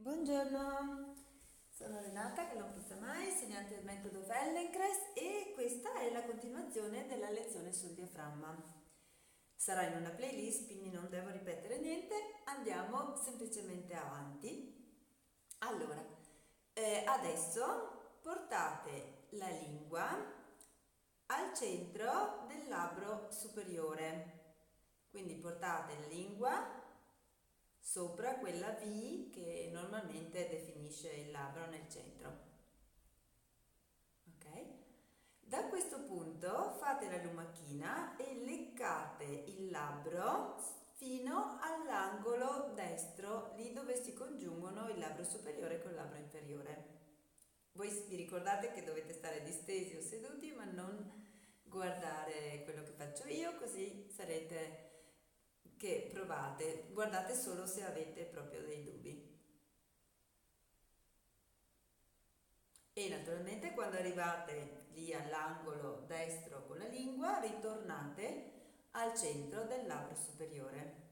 Buongiorno, sono Renata, che non puzza mai, insegnante del metodo Feldenkrais, e questa è la continuazione della lezione sul diaframma. Sarà in una playlist, quindi non devo ripetere niente, andiamo semplicemente avanti. Allora, adesso portate la lingua al centro del labbro superiore, quindi portate la lingua sopra quella V che normalmente definisce il labbro nel centro. Ok? Da questo punto fate la lumachina e leccate il labbro fino all'angolo destro, lì dove si congiungono il labbro superiore con il labbro inferiore. Voi vi ricordate che dovete stare distesi o seduti, ma non guardare quello che faccio io, così sarete che provate. Guardate solo se avete proprio dei dubbi. E naturalmente quando arrivate lì all'angolo destro con la lingua, ritornate al centro del labbro superiore.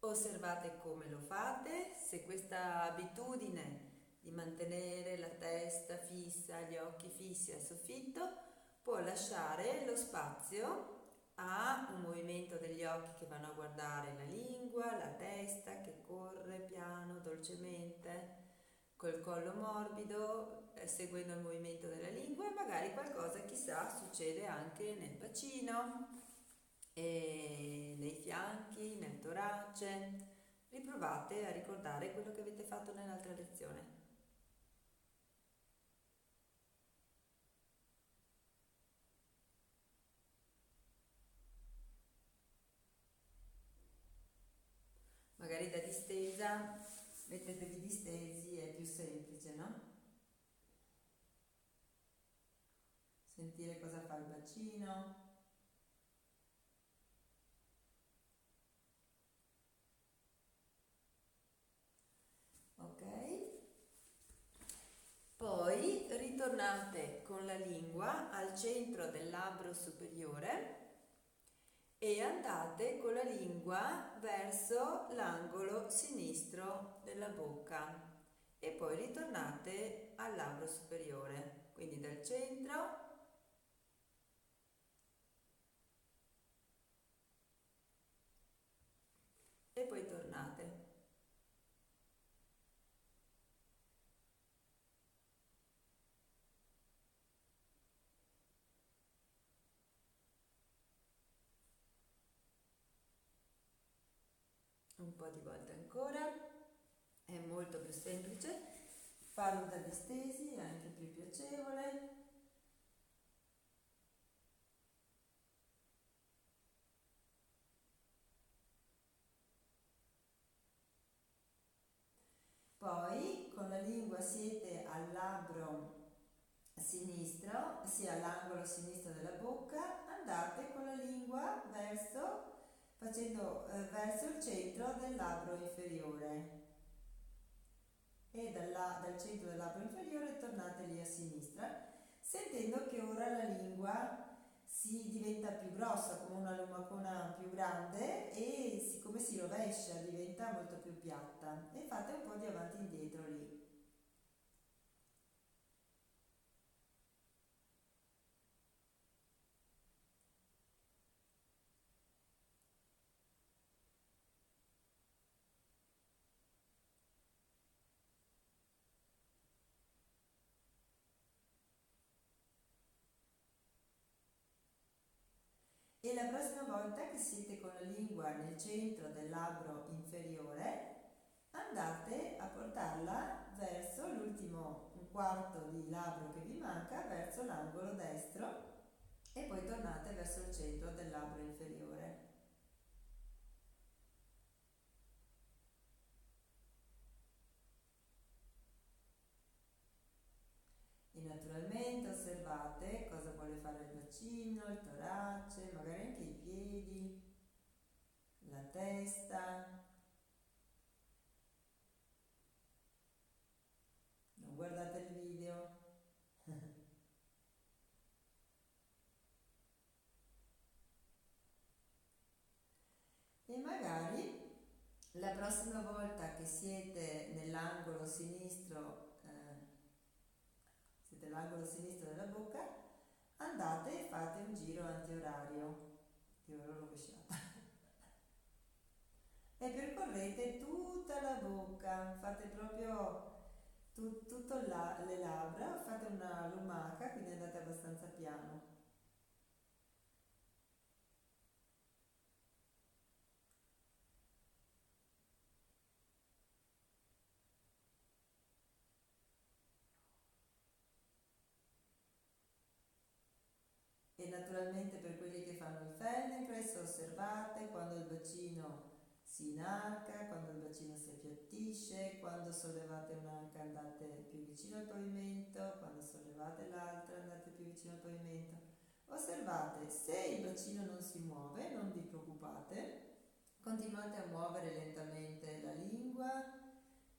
Osservate come lo fate, se questa abitudine di mantenere la testa fissa, gli occhi fissi al soffitto può lasciare lo spazio a un movimento degli occhi che vanno a guardare la lingua, la testa che corre piano, dolcemente, col collo morbido, seguendo il movimento della lingua, e magari qualcosa, chissà, succede anche nel bacino, e nei fianchi, nel torace. Riprovate a ricordare quello che avete fatto nell'altra lezione. Magari da distesa, mettetevi distesi, è più semplice, no? Sentire cosa fa il bacino. Ok? Poi ritornate con la lingua al centro del labbro superiore e andate con la lingua verso l'angolo sinistro della bocca e poi ritornate al labbro superiore, quindi dal centro e poi tornate. Un po' di volte ancora, è molto più semplice, farlo da distesi è anche più piacevole. Poi con la lingua siete al labbro sinistro, sia all'angolo sinistro della bocca, andate con la lingua verso il centro del labbro inferiore e dal centro del labbro inferiore tornate lì a sinistra, sentendo che ora la lingua si diventa più grossa, come una lumacona più grande, e siccome si rovescia diventa molto più piatta, e fate un po' di avanti e indietro lì. E la prossima volta che siete con la lingua nel centro del labbro inferiore, andate a portarla verso l'ultimo un quarto di labbro che vi manca, verso l'angolo destro, e poi tornate verso il centro del labbro inferiore. E naturalmente osservate cosa vuole fare il bacino, il torace, magari anche i piedi, la testa. La prossima volta che siete nell'angolo sinistro, siete all'angolo sinistro della bocca, andate e fate un giro antiorario, io l'ho rovesciata, e percorrete tutta la bocca, fate proprio tutto le labbra, fate una lumaca, quindi andate abbastanza piano. E naturalmente per quelli che fanno il Feldenkrais osservate quando il bacino si inarca, quando il bacino si appiattisce, quando sollevate un'anca andate più vicino al pavimento, quando sollevate l'altra andate più vicino al pavimento. Osservate, se il bacino non si muove, non vi preoccupate, continuate a muovere lentamente la lingua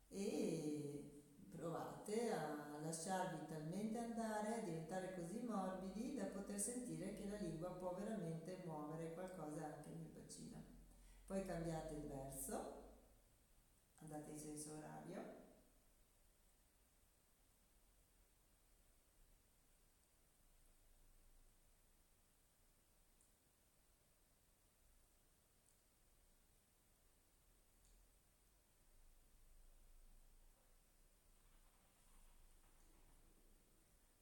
e provate a lasciarvi talmente andare, a diventare così morbidi da poter sentire che la lingua può veramente muovere qualcosa anche nel bacino. Poi cambiate il verso, andate in senso orario.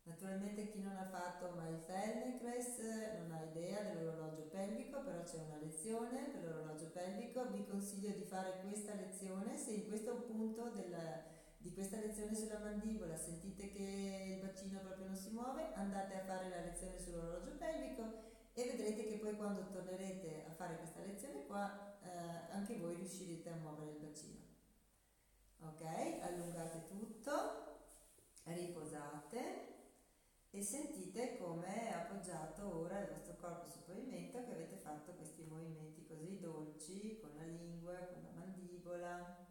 Naturalmente chi non ha fatto mai il Feldenkrais non ha idea dell'orologio pelvico, però c'è una lezione per l'orologio pelvico. Vi consiglio di fare questa lezione. Se in questo punto di questa lezione sulla mandibola sentite che il bacino proprio non si muove, andate a fare la lezione sull'orologio pelvico e vedrete che poi quando tornerete a fare questa lezione qua anche voi riuscirete a muovere il bacino. Ok, allungate tutto, riposate e sentite come è appoggiato ora il vostro corpo sul pavimento, che avete fatto questi movimenti così dolci con la lingua, con la mandibola.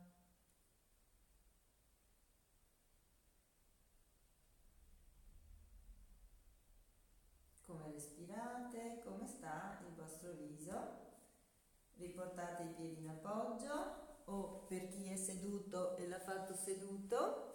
Come respirate, come sta il vostro viso. Riportate i piedi in appoggio o per chi è seduto e l'ha fatto seduto,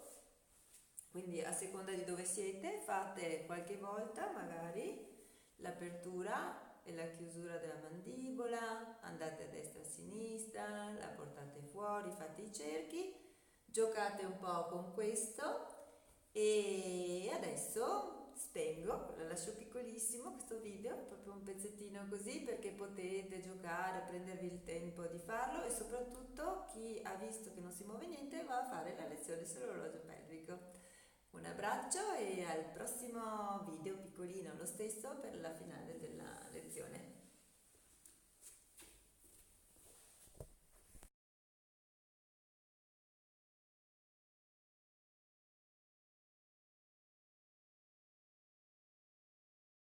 quindi a seconda di dove siete fate qualche volta magari l'apertura e la chiusura della mandibola, andate a destra e a sinistra, la portate fuori, fate i cerchi, giocate un po' con questo e adesso spengo, lo lascio piccolissimo questo video, proprio un pezzettino così perché potete giocare, prendervi il tempo di farlo e soprattutto chi ha visto che non si muove niente va a fare la lezione sull'orologio pelvico. Un abbraccio e al prossimo video piccolino lo stesso per la finale della lezione.